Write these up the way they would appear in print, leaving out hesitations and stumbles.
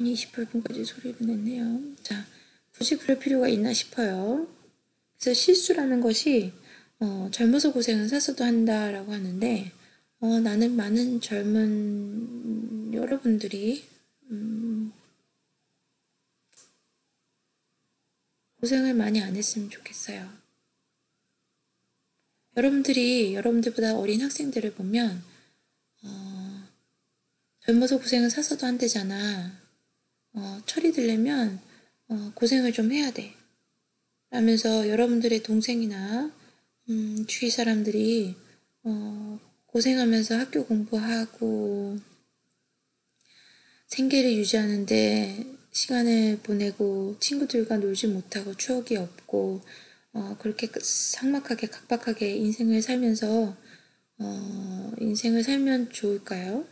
괜히 28분까지 소리를 냈네요. 자, 굳이 그럴 필요가 있나 싶어요. 그래서 실수라는 것이 젊어서 고생은 사서도 한다라고 하는데 나는 많은 젊은 여러분들이 고생을 많이 안 했으면 좋겠어요. 여러분들이 여러분들보다 어린 학생들을 보면 젊어서 고생은 사서도 한대잖아. 철이 들려면 고생을 좀 해야 돼. 라면서 여러분들의 동생이나 주위 사람들이 고생하면서 학교 공부하고 생계를 유지하는데 시간을 보내고 친구들과 놀지 못하고 추억이 없고 그렇게 삭막하게 각박하게 인생을 살면서 인생을 살면 좋을까요?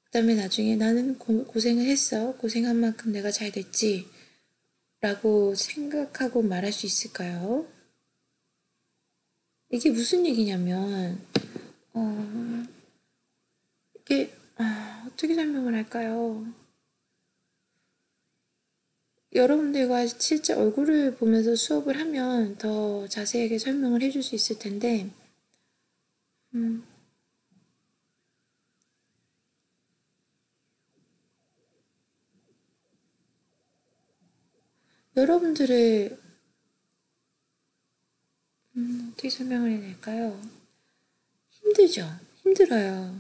그 다음에 나중에 나는 고생을 했어. 고생한 만큼 내가 잘 됐지. 라고 생각하고 말할 수 있을까요? 이게 무슨 얘기냐면 이게 어떻게 설명을 할까요? 여러분들과 실제 얼굴을 보면서 수업을 하면 더 자세하게 설명을 해줄 수 있을 텐데 여러분들을 어떻게 설명을 해야 될까요? 힘들죠? 힘들어요.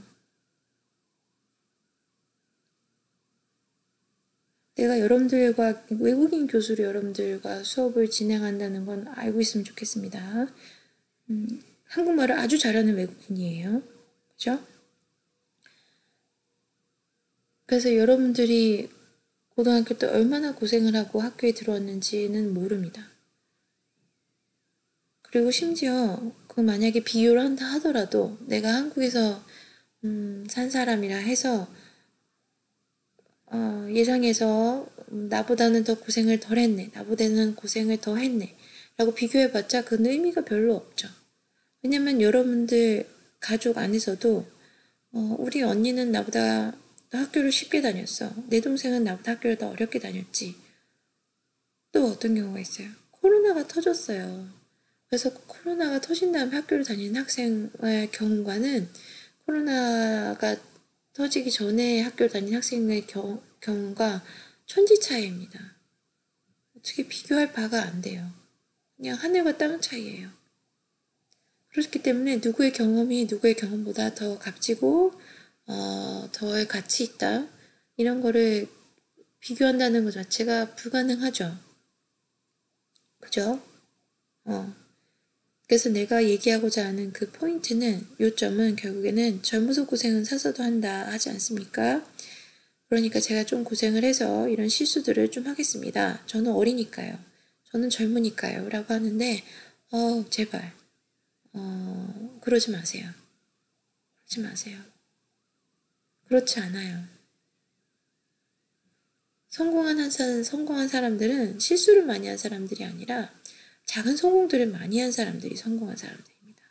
내가 여러분들과 외국인 교수로 여러분들과 수업을 진행한다는 건 알고 있으면 좋겠습니다. 한국말을 아주 잘하는 외국인이에요. 그죠? 그래서 여러분들이 고등학교 때 얼마나 고생을 하고 학교에 들어왔는지는 모릅니다. 그리고 심지어 그 만약에 비교를 한다 하더라도 내가 한국에서 산 사람이라 해서 예상해서 나보다는 더 고생을 덜 했네. 나보다는 고생을 더 했네. 라고 비교해봤자 그 의미가 별로 없죠. 왜냐면 여러분들 가족 안에서도 우리 언니는 나보다 더 학교를 쉽게 다녔어. 내 동생은 나보다 학교를 더 어렵게 다녔지. 또 어떤 경우가 있어요. 코로나가 터졌어요. 그래서 코로나가 터진 다음에 학교를 다니는 학생의 경우과는 코로나가 터지기 전에 학교를 다니는 학생의 경우가 천지 차이입니다. 어떻게 비교할 바가 안 돼요. 그냥 하늘과 땅 차이예요. 그렇기 때문에 누구의 경험이 누구의 경험보다 더 값지고 더 가치 있다. 이런 거를 비교한다는 것 자체가 불가능하죠. 그죠? 그래서 내가 얘기하고자 하는 그 포인트는 요점은 결국에는 젊어서 고생은 사서도 한다 하지 않습니까? 그러니까 제가 좀 고생을 해서 이런 실수들을 좀 하겠습니다. 저는 어리니까요. 저는 젊으니까요. 라고 하는데 제발 그러지 마세요. 그러지 마세요. 그렇지 않아요. 성공한 사람들은 실수를 많이 한 사람들이 아니라 작은 성공들을 많이 한 사람들이 성공한 사람들입니다.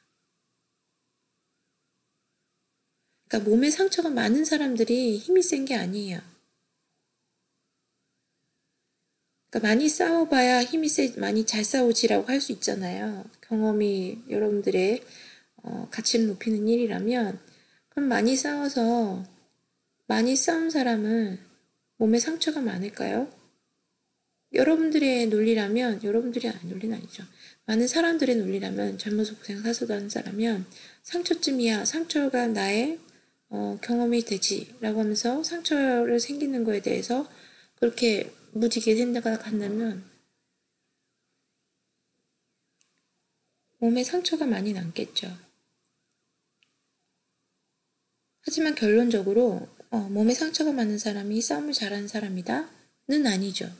그러니까 몸에 상처가 많은 사람들이 힘이 센 게 아니에요. 그러니까 많이 싸워봐야 많이 잘 싸우지라고 할 수 있잖아요. 경험이 여러분들의 가치를 높이는 일이라면 그럼 많이 싸운 사람은 몸에 상처가 많을까요? 여러분들의 논리라면 여러분들이 아닌 논리는 아니죠. 많은 사람들의 논리라면 젊어서 고생 사서도 하는 사람이면 상처쯤이야. 상처가 나의 경험이 되지 라고 하면서 상처를 생기는 거에 대해서 그렇게 무지개 생각한다면 몸에 상처가 많이 남겠죠. 하지만 결론적으로 몸에 상처가 많은 사람이 싸움을 잘하는 사람이다? 는 아니죠.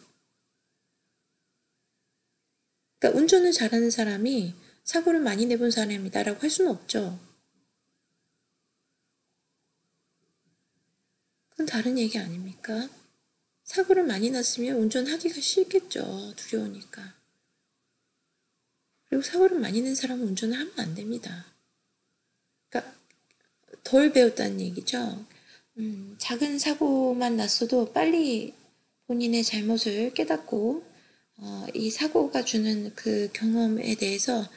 그러니까 운전을 잘하는 사람이 사고를 많이 내본 사람이다라고 할 수는 없죠. 그건 다른 얘기 아닙니까? 사고를 많이 났으면 운전하기가 싫겠죠. 두려우니까. 그리고 사고를 많이 낸 사람은 운전을 하면 안 됩니다. 그러니까 덜 배웠다는 얘기죠. 작은 사고만 났어도 빨리 본인의 잘못을 깨닫고 이 사고가 주는 그 경험에 대해서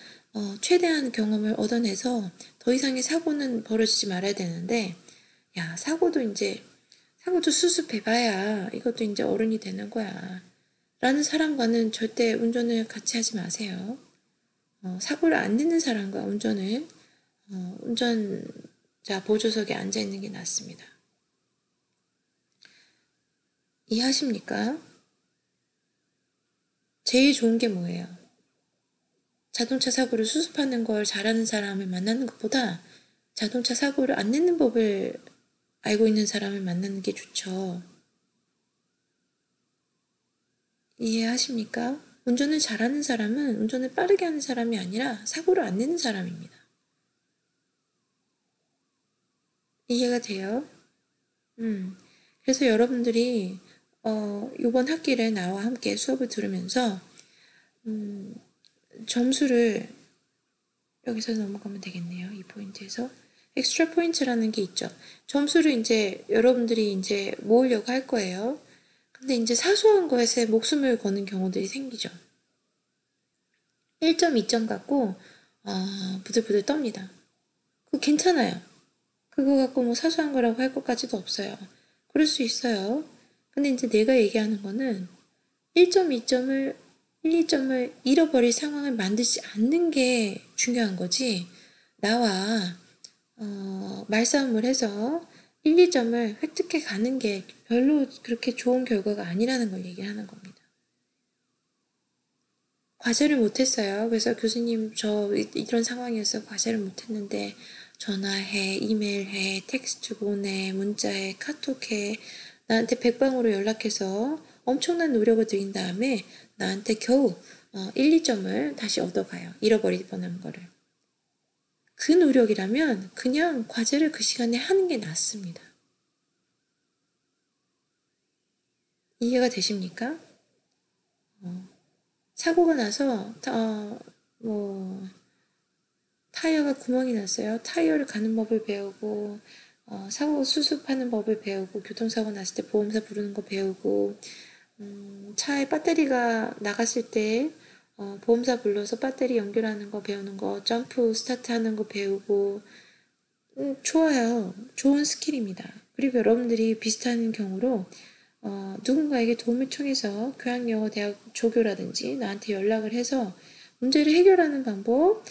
최대한 경험을 얻어내서 더 이상의 사고는 벌어지지 말아야 되는데, 야, 사고도 수습해봐야 이것도 이제 어른이 되는 거야 라는 사람과는 절대 운전을 같이 하지 마세요. 사고를 안 내는 사람과 운전자 보조석에 앉아 있는 게 낫습니다. 이해하십니까? 제일 좋은 게 뭐예요? 자동차 사고를 수습하는 걸 잘하는 사람을 만나는 것보다 자동차 사고를 안 내는 법을 알고 있는 사람을 만나는 게 좋죠. 이해하십니까? 운전을 잘하는 사람은 운전을 빠르게 하는 사람이 아니라 사고를 안 내는 사람입니다. 이해가 돼요? 그래서 여러분들이 이번 학기를 나와 함께 수업을 들으면서 점수를 여기서 넘어가면 되겠네요. 이 포인트에서 엑스트라 포인트라는 게 있죠. 점수를 이제 여러분들이 이제 모으려고 할 거예요. 근데 이제 사소한 것에 목숨을 거는 경우들이 생기죠. 1점, 2점 갖고 부들부들 떱니다. 그거 괜찮아요. 그거 갖고 뭐 사소한 거라고 할 것까지도 없어요. 그럴 수 있어요. 근데 이제 내가 얘기하는 거는 1점, 2점을 1, 2점을 잃어버릴 상황을 만들지 않는 게 중요한 거지. 나와 말싸움을 해서 1, 2점을 획득해 가는 게 별로 그렇게 좋은 결과가 아니라는 걸 얘기하는 겁니다. 과제를 못했어요. 그래서 교수님 저 이런 상황이어서 과제를 못했는데 전화해, 이메일해, 텍스트 보내, 문자해, 카톡해, 나한테 백방으로 연락해서 엄청난 노력을 들인 다음에 나한테 겨우 1, 2점을 다시 얻어가요. 잃어버릴 뻔한 거를. 그 노력이라면 그냥 과제를 그 시간에 하는 게 낫습니다. 이해가 되십니까? 사고가 나서 타이어가 구멍이 났어요. 타이어를 가는 법을 배우고 사고 수습하는 법을 배우고 교통사고 났을 때 보험사 부르는 거 배우고 차에 배터리가 나갔을 때 보험사 불러서 배터리 연결하는 거 배우는 거, 점프 스타트 하는 거 배우고 좋아요. 좋은 스킬입니다. 그리고 여러분들이 비슷한 경우로 누군가에게 도움을 청해서 교양영어 대학 조교라든지 나한테 연락을 해서 문제를 해결하는 방법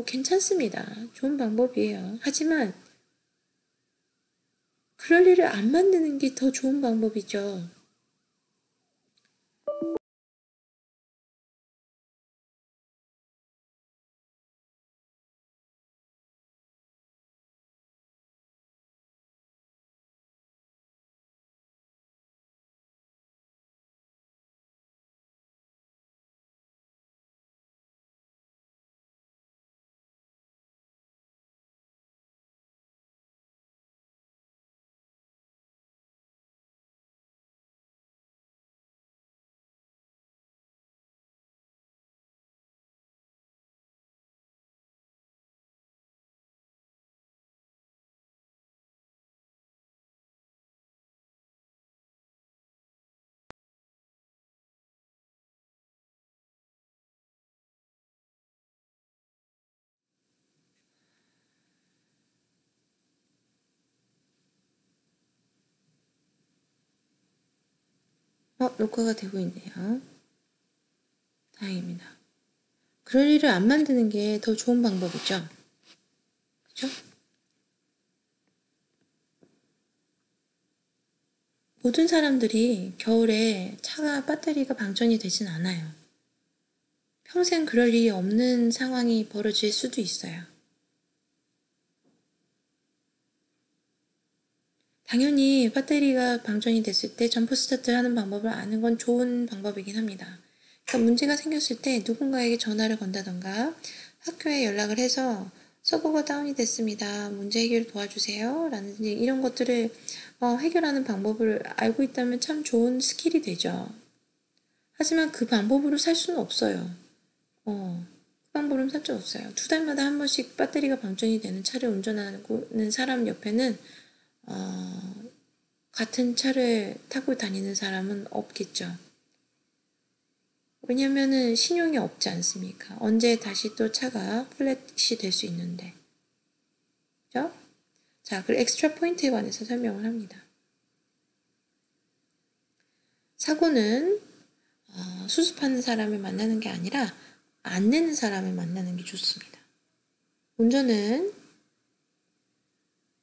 괜찮습니다. 좋은 방법이에요. 하지만 그럴 일을 안 만드는 게 더 좋은 방법이죠. 녹화가 되고 있네요. 다행입니다. 그럴 일을 안 만드는 게 더 좋은 방법이죠. 그죠? 모든 사람들이 겨울에 차가 배터리가 방전이 되진 않아요. 평생 그럴 일이 없는 상황이 벌어질 수도 있어요. 당연히 배터리가 방전이 됐을 때 점프 스타트 하는 방법을 아는 건 좋은 방법이긴 합니다. 그러니까 문제가 생겼을 때 누군가에게 전화를 건다던가 학교에 연락을 해서 서버가 다운이 됐습니다. 문제 해결 도와주세요. 라든지 이런 것들을 해결하는 방법을 알고 있다면 참 좋은 스킬이 되죠. 하지만 그 방법으로 살 수는 없어요. 그 방법으로 살 수 없어요. 2달마다 한 번씩 배터리가 방전이 되는 차를 운전하는 사람 옆에는 같은 차를 타고 다니는 사람은 없겠죠. 왜냐면은 신용이 없지 않습니까? 언제 다시 또 차가 플랫이 될 수 있는데. 그죠? 자, 그리고 엑스트라 포인트에 관해서 설명을 합니다. 사고는 수습하는 사람을 만나는 게 아니라 안 내는 사람을 만나는 게 좋습니다. 운전은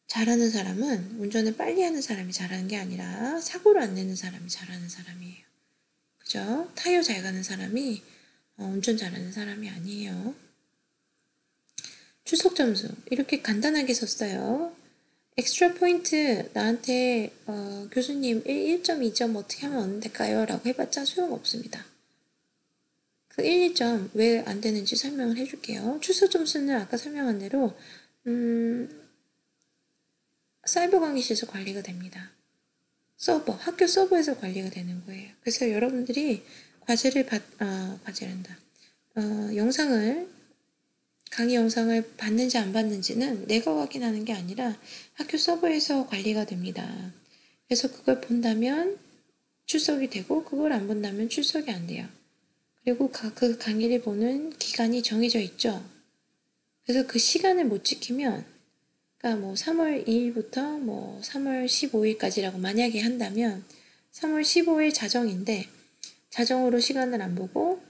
잘하는 사람은 운전을 빨리 하는 사람이 잘하는 게 아니라 사고를 안 내는 사람이 잘하는 사람이에요. 그죠? 타이어 잘 가는 사람이 운전 잘하는 사람이 아니에요. 출석 점수 이렇게 간단하게 썼어요. 엑스트라 포인트 나한테 교수님 1점, 2점 어떻게 하면 될까요? 라고 해봤자 소용없습니다. 그 1, 2점 왜 안 되는지 설명을 해줄게요. 출석 점수는 아까 설명한 대로 사이버 강의실에서 관리가 됩니다. 학교 서버에서 관리가 되는 거예요. 그래서 여러분들이 강의 영상을 받는지 안 받는지는 내가 확인하는 게 아니라 학교 서버에서 관리가 됩니다. 그래서 그걸 본다면 출석이 되고 그걸 안 본다면 출석이 안 돼요. 그리고 그 강의를 보는 기간이 정해져 있죠. 그래서 그 시간을 못 지키면 그러니까 3월 2일부터 3월 15일까지라고 만약에 한다면 3월 15일 자정인데 자정으로 시간을 안 보고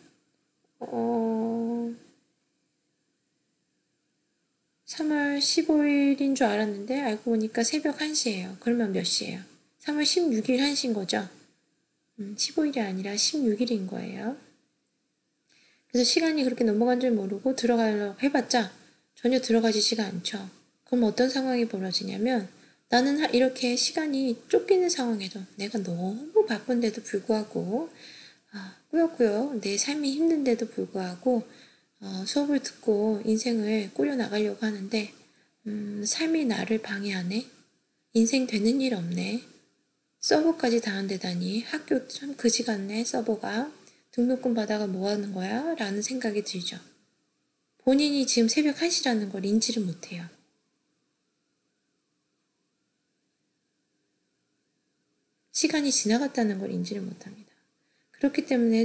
3월 15일인 줄 알았는데 알고 보니까 새벽 1시예요. 그러면 몇 시예요? 3월 16일 1시인 거죠? 15일이 아니라 16일인 거예요. 그래서 시간이 그렇게 넘어간 줄 모르고 들어가려고 해봤자 전혀 들어가지지가 않죠. 그럼 어떤 상황이 벌어지냐면 나는 이렇게 시간이 쫓기는 상황에도 내가 너무 바쁜데도 불구하고 꾸역꾸역 내 삶이 힘든데도 불구하고 수업을 듣고 인생을 꾸려나가려고 하는데 삶이 나를 방해하네. 인생 되는 일 없네. 서버까지 다 안 되다니 학교 참 그지 같네. 서버가 등록금 받아가 뭐 하는 거야? 라는 생각이 들죠. 본인이 지금 새벽 1시라는 걸 인지를 못해요. 시간이 지나갔다는 걸 인지를 못합니다. 그렇기 때문에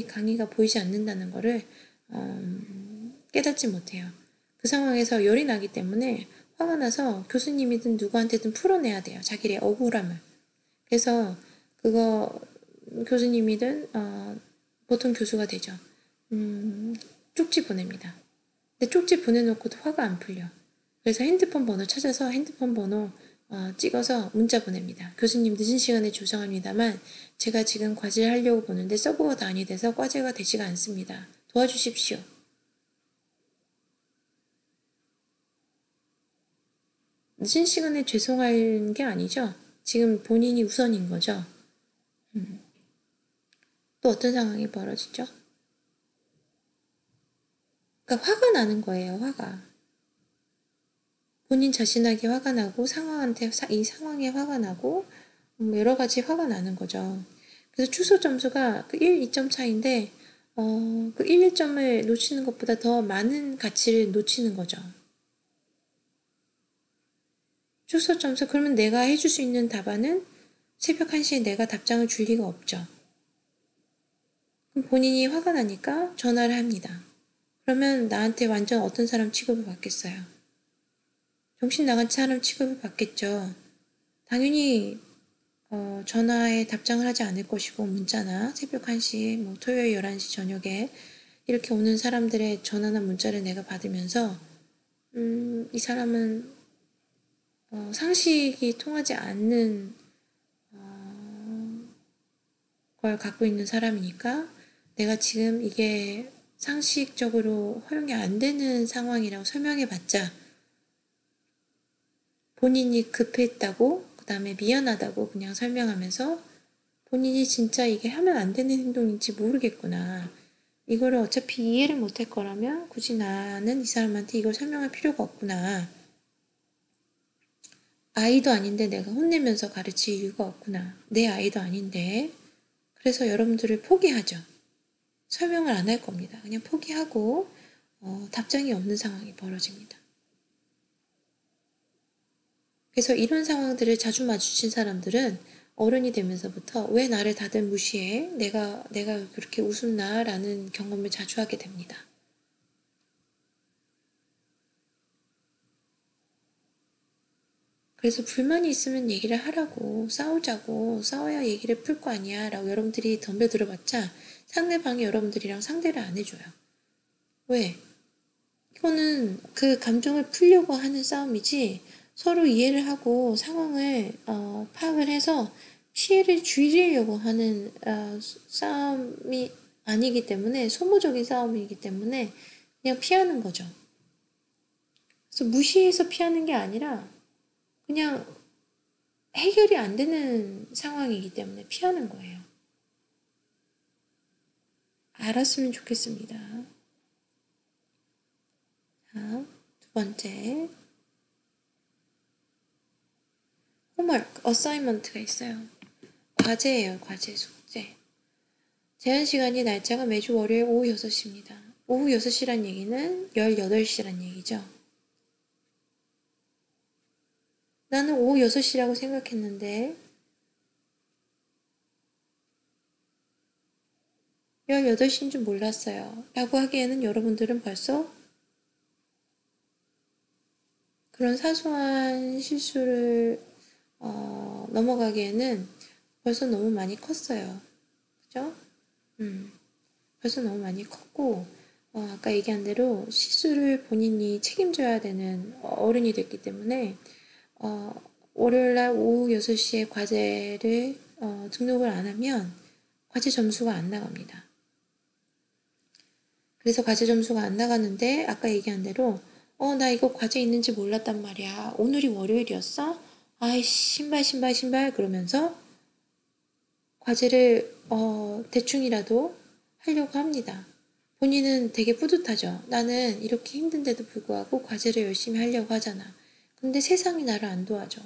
강의가 보이지 않는다는 것을 깨닫지 못해요. 그 상황에서 열이 나기 때문에 화가 나서 교수님이든 누구한테든 풀어내야 돼요. 자기의 억울함을. 그래서 그거 교수님이든 보통 교수가 되죠. 쪽지 보냅니다. 근데 쪽지 보내놓고도 화가 안 풀려. 그래서 핸드폰 번호 찾아서 핸드폰 번호 찍어서 문자 보냅니다. 교수님 늦은 시간에 죄송합니다만 제가 지금 과제를 하려고 보는데 서버가 다운이 돼서 과제가 되지가 않습니다. 도와주십시오. 늦은 시간에 죄송할 게 아니죠. 지금 본인이 우선인 거죠. 또 어떤 상황이 벌어지죠? 그러니까 화가 나는 거예요. 화가. 본인 자신에게 화가 나고 이 상황에 화가 나고 여러 가지 화가 나는 거죠. 그래서 출석 점수가 그 1, 2점 차인데 그 1, 2점을 놓치는 것보다 더 많은 가치를 놓치는 거죠. 출석 점수 그러면 내가 해줄 수 있는 답안은 새벽 1시에 내가 답장을 줄 리가 없죠. 그럼 본인이 화가 나니까 전화를 합니다. 그러면 나한테 완전 어떤 사람 취급을 받겠어요? 정신 나간 사람 취급을 받겠죠. 당연히 전화에 답장을 하지 않을 것이고 문자나 새벽 1시, 토요일 11시 저녁에 이렇게 오는 사람들의 전화나 문자를 내가 받으면서 이 사람은 상식이 통하지 않는 걸 갖고 있는 사람이니까 내가 지금 이게 상식적으로 허용이 안 되는 상황이라고 설명해봤자 본인이 급했다고 그 다음에 미안하다고 그냥 설명하면서 본인이 진짜 이게 하면 안 되는 행동인지 모르겠구나. 이거를 어차피 이해를 못할 거라면 굳이 나는 이 사람한테 이걸 설명할 필요가 없구나. 아이도 아닌데 내가 혼내면서 가르칠 이유가 없구나. 내 아이도 아닌데. 그래서 여러분들을 포기하죠. 설명을 안 할 겁니다. 그냥 포기하고 답장이 없는 상황이 벌어집니다. 그래서 이런 상황들을 자주 마주친 사람들은 어른이 되면서부터 왜 나를 다들 무시해? 내가 그렇게 우습나? 라는 경험을 자주 하게 됩니다. 그래서 불만이 있으면 얘기를 하라고, 싸우자고, 싸워야 얘기를 풀 거 아니야 라고 여러분들이 덤벼들어봤자 상대방이 여러분들이랑 상대를 안 해줘요. 왜? 이거는 그 감정을 풀려고 하는 싸움이지 서로 이해를 하고 상황을 파악을 해서 피해를 줄이려고 하는 싸움이 아니기 때문에, 소모적인 싸움이기 때문에 그냥 피하는 거죠. 그래서 무시해서 피하는 게 아니라 그냥 해결이 안 되는 상황이기 때문에 피하는 거예요. 알았으면 좋겠습니다. 자, 두 번째. 홈워크, 어사이먼트가 있어요. 과제예요, 과제, 숙제. 제한 시간이 날짜가 매주 월요일 오후 6시입니다. 오후 6시란 얘기는 18시란 얘기죠. 나는 오후 6시라고 생각했는데 18시인 줄 몰랐어요. 라고 하기에는 여러분들은 벌써 그런 사소한 실수를 넘어가기에는 벌써 너무 많이 컸어요. 그죠? 벌써 너무 많이 컸고 아까 얘기한 대로 실수를 본인이 책임져야 되는 어른이 됐기 때문에 월요일날 오후 6시에 과제를 등록을 안 하면 과제 점수가 안 나갑니다. 그래서 과제 점수가 안 나가는데 아까 얘기한 대로 나 이거 과제 있는지 몰랐단 말이야. 오늘이 월요일이었어? 아이 신발 그러면서 과제를 대충이라도 하려고 합니다. 본인은 되게 뿌듯하죠. 나는 이렇게 힘든데도 불구하고 과제를 열심히 하려고 하잖아. 근데 세상이 나를 안 도와줘.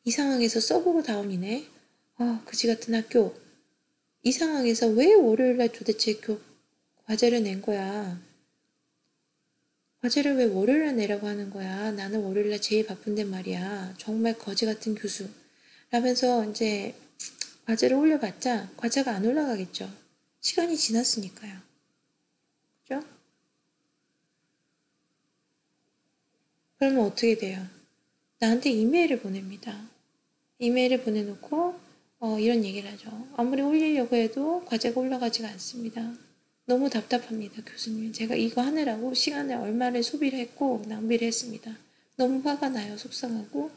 이 상황에서 서브로 다운이네. 그지 같은 학교. 이 상황에서 왜 월요일날 도대체 과제를 낸 거야? 과제를 왜 월요일에 내라고 하는 거야? 나는 월요일날 제일 바쁜데 말이야. 정말 거지 같은 교수. 라면서 이제 과제를 올려봤자 과제가 안 올라가겠죠. 시간이 지났으니까요. 그죠? 그러면 어떻게 돼요? 나한테 이메일을 보냅니다. 이메일을 보내놓고 이런 얘기를 하죠. 아무리 올리려고 해도 과제가 올라가지가 않습니다. 너무 답답합니다, 교수님. 제가 이거 하느라고 시간을 얼마를 소비를 했고 낭비를 했습니다. 너무 화가 나요, 속상하고.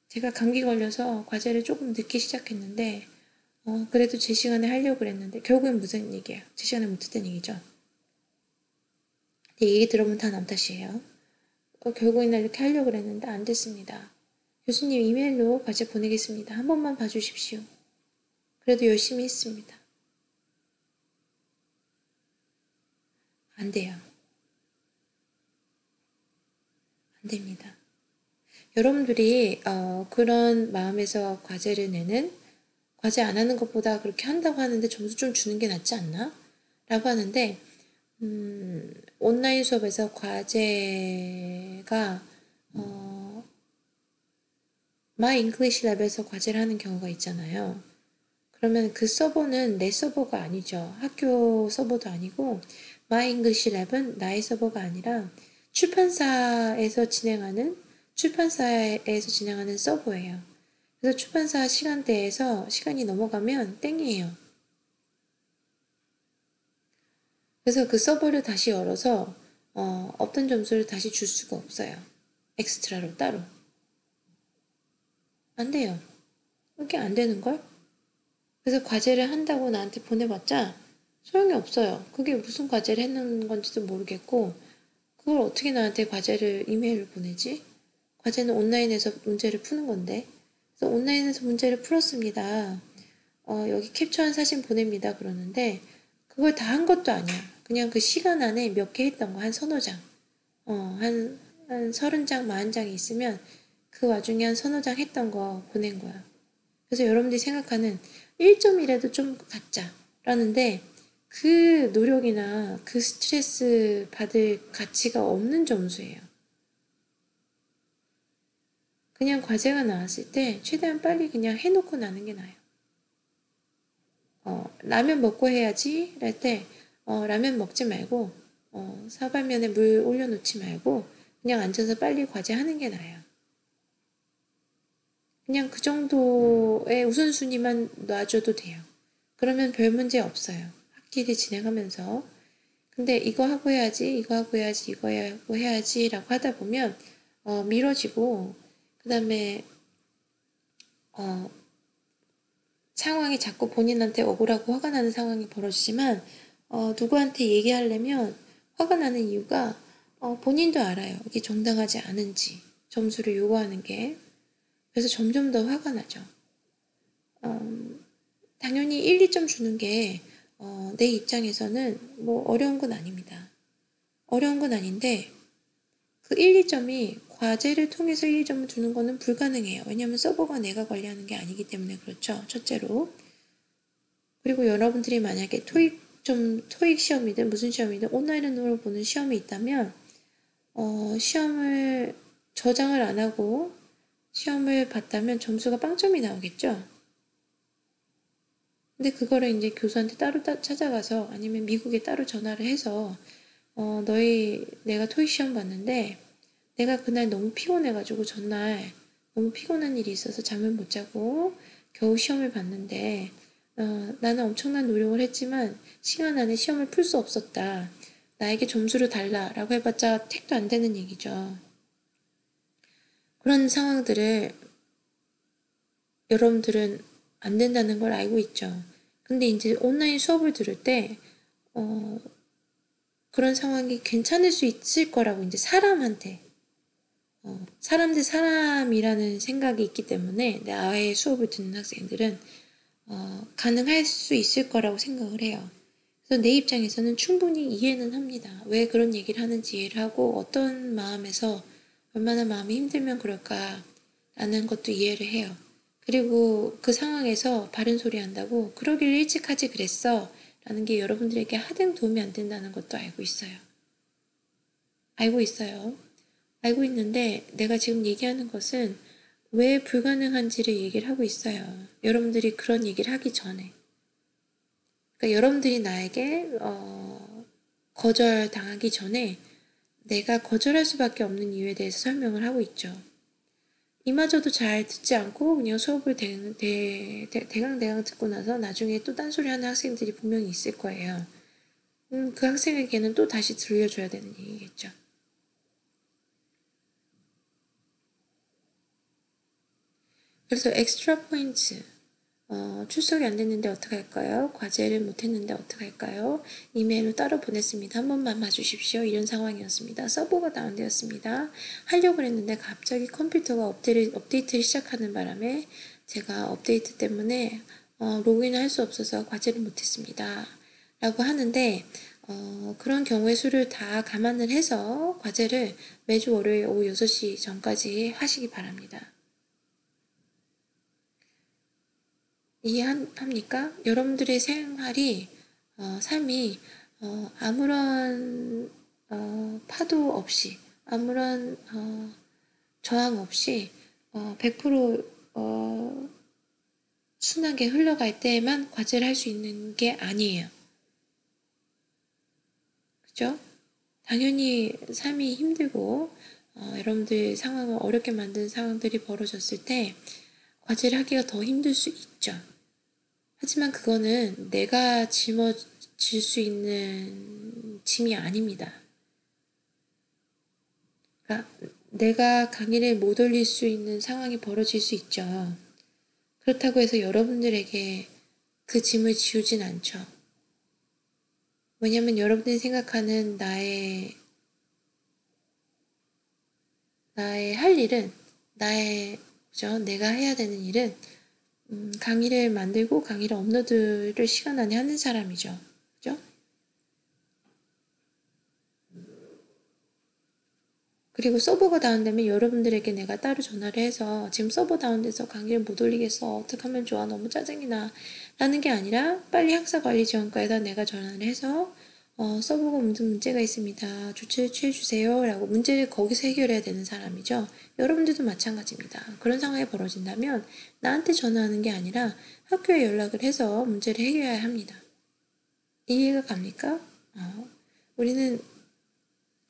제가 감기 걸려서 과제를 조금 늦게 시작했는데 그래도 제 시간에 하려고 그랬는데 결국엔 무슨 얘기예요? 제 시간에 못했다는 얘기죠. 이 얘기 들어보면 다 남 탓이에요. 결국엔 이렇게 하려고 그랬는데 안 됐습니다. 교수님 이메일로 과제 보내겠습니다. 한 번만 봐주십시오. 그래도 열심히 했습니다. 안 돼요. 안 됩니다. 여러분들이 그런 마음에서 과제를 내는, 과제 안 하는 것보다 그렇게 한다고 하는데 점수 좀 주는 게 낫지 않나? 라고 하는데 온라인 수업에서 과제가 My English Lab에서 과제를 하는 경우가 있잖아요. 그러면 그 서버는 내 서버가 아니죠. 학교 서버도 아니고 My English Lab은 나의 서버가 아니라 출판사에서 진행하는 서버예요. 그래서 출판사 시간대에서 시간이 넘어가면 땡이에요. 그래서 그 서버를 다시 열어서 없던 점수를 다시 줄 수가 없어요. 엑스트라로 따로. 안 돼요. 그게 안 되는걸? 그래서 과제를 한다고 나한테 보내봤자 소용이 없어요. 그게 무슨 과제를 했는 건지도 모르겠고 그걸 어떻게 나한테 과제를 이메일로 보내지? 과제는 온라인에서 문제를 푸는 건데. 그래서 온라인에서 문제를 풀었습니다. 여기 캡처한 사진 보냅니다. 그러는데 그걸 다 한 것도 아니야. 그냥 그 시간 안에 몇 개 했던 거 한 서너 장. 한 30장, 40장이 있으면 그 와중에 한 서너 장 했던 거 보낸 거야. 그래서 여러분들이 생각하는 1점이라도 좀 갖자. 라는데 그 노력이나 그 스트레스 받을 가치가 없는 점수예요. 그냥 과제가 나왔을 때 최대한 빨리 그냥 해놓고 나는 게 나아요. 라면 먹고 해야지 할 때 라면 먹지 말고 사발면에 물 올려놓지 말고 그냥 앉아서 빨리 과제하는 게 나아요. 그냥 그 정도의 우선순위만 놔줘도 돼요. 그러면 별 문제 없어요. 학기를 진행하면서. 근데 이거 하고 해야지, 이거 하고 해야지, 이거 하고 해야지 라고 하다 보면 미뤄지고 그 다음에 상황이 자꾸 본인한테 억울하고 화가 나는 상황이 벌어지지만 누구한테 얘기하려면 화가 나는 이유가 본인도 알아요. 이게 정당하지 않은지 점수를 요구하는 게. 그래서 점점 더 화가 나죠. 당연히 1, 2점 주는 게 내 입장에서는 뭐 어려운 건 아닙니다. 어려운 건 아닌데 그 1, 2점이 과제를 통해서 1, 2점을 주는 거는 불가능해요. 왜냐하면 서버가 내가 관리하는 게 아니기 때문에 그렇죠. 첫째로. 그리고 여러분들이 만약에 토익 시험이든 무슨 시험이든 온라인으로 보는 시험이 있다면 시험을 저장을 안 하고 시험을 봤다면 점수가 빵점이 나오겠죠. 근데 그거를 이제 교수한테 따로 찾아가서 아니면 미국에 따로 전화를 해서 내가 토익 시험 봤는데 내가 그날 너무 피곤해가지고 전날 너무 피곤한 일이 있어서 잠을 못 자고 겨우 시험을 봤는데 나는 엄청난 노력을 했지만 시간 안에 시험을 풀 수 없었다. 나에게 점수를 달라라고 해봤자 택도 안 되는 얘기죠. 그런 상황들을 여러분들은 안 된다는 걸 알고 있죠. 근데 이제 온라인 수업을 들을 때 그런 상황이 괜찮을 수 있을 거라고 이제 사람한테 사람 대 사람이라는 생각이 있기 때문에 나의 수업을 듣는 학생들은 가능할 수 있을 거라고 생각을 해요. 그래서 내 입장에서는 충분히 이해는 합니다. 왜 그런 얘기를 하는지 이해를 하고 어떤 마음에서 얼마나 마음이 힘들면 그럴까라는 것도 이해를 해요. 그리고 그 상황에서 바른 소리 한다고 그러길 일찍 하지 그랬어 라는 게 여러분들에게 하등 도움이 안 된다는 것도 알고 있어요. 알고 있어요. 알고 있는데 내가 지금 얘기하는 것은 왜 불가능한지를 얘기를 하고 있어요. 여러분들이 그런 얘기를 하기 전에. 그러니까 여러분들이 나에게 거절당하기 전에 내가 거절할 수밖에 없는 이유에 대해서 설명을 하고 있죠. 이마저도 잘 듣지 않고 그냥 수업을 대강대강 듣고 나서 나중에 또 딴소리 하는 학생들이 분명히 있을 거예요. 그 학생에게는 또 다시 들려줘야 되는 얘기겠죠. 그래서 엑스트라 포인트 출석이 안 됐는데 어떡할까요? 과제를 못했는데 어떡할까요? 이메일로 따로 보냈습니다. 한 번만 봐주십시오. 이런 상황이었습니다. 서버가 다운되었습니다. 하려고 했는데 갑자기 컴퓨터가 업데이트를 시작하는 바람에 제가 업데이트 때문에 로그인을 할 수 없어서 과제를 못했습니다. 라고 하는데 그런 경우의 수를 다 감안을 해서 과제를 매주 월요일 오후 6시 전까지 하시기 바랍니다. 이해합니까? 여러분들의 생활이 삶이 아무런 파도 없이 아무런 저항 없이 100% 순하게 흘러갈 때에만 과제를 할 수 있는 게 아니에요. 그죠? 당연히 삶이 힘들고 여러분들 상황을 어렵게 만든 상황들이 벌어졌을 때 과제를 하기가 더 힘들 수 있죠. 하지만 그거는 내가 짊어질 수 있는 짐이 아닙니다. 그러니까 내가 강의를 못 올릴 수 있는 상황이 벌어질 수 있죠. 그렇다고 해서 여러분들에게 그 짐을 지우진 않죠. 왜냐하면 여러분들이 생각하는 나의 할 일은 그죠? 내가 해야 되는 일은 강의를 만들고 강의를 업로드를 시간 안에 하는 사람이죠. 그죠? 그리고 서버가 다운되면 여러분들에게 내가 따로 전화를 해서 지금 서버 다운돼서 강의를 못 올리겠어. 어떻게 하면 좋아? 너무 짜증이 나. 라는 게 아니라 빨리 학사관리지원과에다 내가 전화를 해서 써보고 무슨 문제가 있습니다. 조치를 취해주세요. 라고 문제를 거기서 해결해야 되는 사람이죠. 여러분들도 마찬가지입니다. 그런 상황이 벌어진다면 나한테 전화하는 게 아니라 학교에 연락을 해서 문제를 해결해야 합니다. 이해가 갑니까? 우리는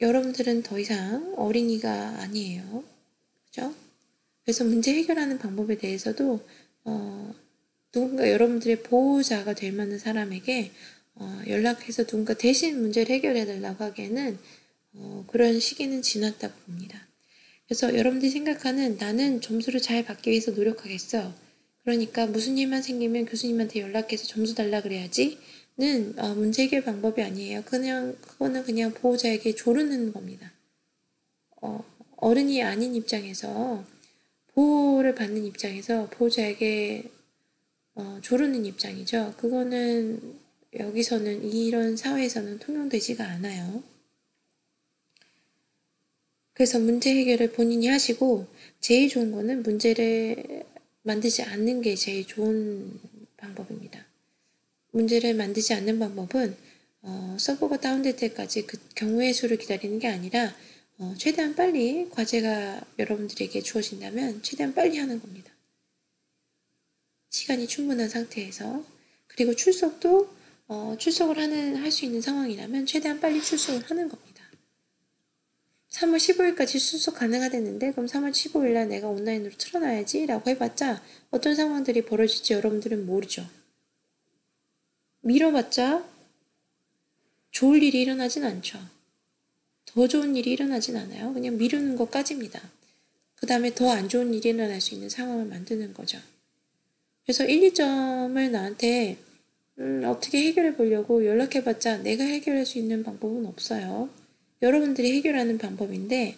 여러분들은 더 이상 어린이가 아니에요. 그죠? 그래서 문제 해결하는 방법에 대해서도 누군가 여러분들의 보호자가 될 만한 사람에게 연락해서 누군가 대신 문제를 해결해 달라고 하기에는 그런 시기는 지났다고 봅니다. 그래서 여러분들이 생각하는 나는 점수를 잘 받기 위해서 노력하겠어. 그러니까 무슨 일만 생기면 교수님한테 연락해서 점수 달라 그래야지. 는 문제 해결 방법이 아니에요. 그거는 그냥 보호자에게 조르는 겁니다. 어른이 아닌 입장에서 보호를 받는 입장에서 보호자에게 조르는 입장이죠. 그거는 여기서는 이런 사회에서는 통용되지가 않아요. 그래서 문제 해결을 본인이 하시고 제일 좋은 거는 문제를 만들지 않는 게 제일 좋은 방법입니다. 문제를 만들지 않는 방법은 서버가 다운될 때까지 그 경우의 수를 기다리는 게 아니라 최대한 빨리 과제가 여러분들에게 주어진다면 최대한 빨리 하는 겁니다. 시간이 충분한 상태에서. 그리고 출석도 출석을 할 수 있는 상황이라면 최대한 빨리 출석을 하는 겁니다. 3월 15일까지 출석 가능하댔는데 그럼 3월 15일날 내가 온라인으로 틀어놔야지 라고 해봤자 어떤 상황들이 벌어질지 여러분들은 모르죠. 미뤄봤자 좋을 일이 일어나진 않죠. 더 좋은 일이 일어나진 않아요. 그냥 미루는 것까지입니다. 그 다음에 더 안 좋은 일이 일어날 수 있는 상황을 만드는 거죠. 그래서 1, 2점을 나한테 어떻게 해결해 보려고 연락해봤자 내가 해결할 수 있는 방법은 없어요. 여러분들이 해결하는 방법인데